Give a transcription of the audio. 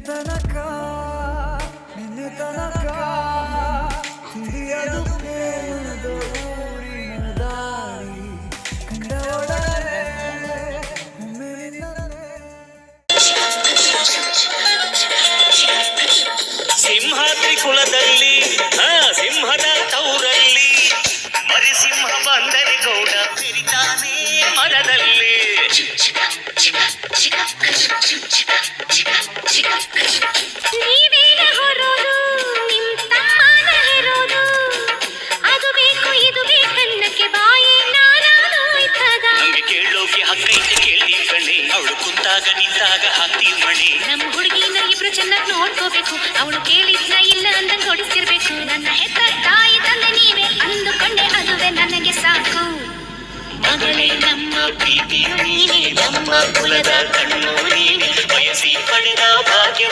ತನಕ ನಿನ್ನೆ ತನಕ ತಿಳಿಯದು ಪ್ರೇಮದ ಊರಿನ ದಾರಿ ಕಂಡವಳೇ ಒಮ್ಮೆ ನಿನ್ನನ್ನೇ. ಸಿಂಹಾದ್ರಿ ಕುಲದಲ್ಲಿ ಸಿಂಹದ ತೌರಲ್ಲಿ ಮರಿಸಿಂಹ ಬಂದರೆ ಗೌಡ ಬೆರಿತಾನೆ ಮರದಲ್ಲಿ. ನೀವೇನ ಹೊರೋದು ನಿಮ್ ತಮ್ಮನ ಹೆರೋದು ಅದು ಬೇಕು ಇದು ಬೇಕನ್ನಕ್ಕೆ ಬಾಯಿ ನಾರಾದೋಯ್ತದ. ನಮ್ಗೆ ಕೇಳೋಕೆ ಹಕ್ಕೈತೆ ಕೇಳಿ ಕಣೆ ಅವಳು ಕುಂತಾಗ ನಿಂತಾಗ ಹಾಕ್ತೀವಿ ಮಣೆ. ನಮ್ಮ ಹುಡುಗಿನ ಇಬ್ರು ಚೆನ್ನಾಗಿ ನೋಡ್ಕೋಬೇಕು ಅವಳು ಕೇಳಿದ್ನ ಇಲ್ಲ ಅಂದಂಗ್ ಹೊಡಿಸಿರ್ಬೇಕು. ನನ್ನ ಹೆತ್ತ ತಾಯಿ ತಂದೆ ನೀವೇ ಅಂದುಕೊಂಡೆ ಅದುವೇ ನನಗೆ ಸಾಕು. ಮಗಳೇ ನಮ್ಮ ಪ್ರೀತಿಯು ನೀನೆ ನಮ್ಮ ಕುಲದ ಕಣ್ಣು ನೀನೆ ಬಯಸಿ ಪಡೆದ ಭಾಗ್ಯ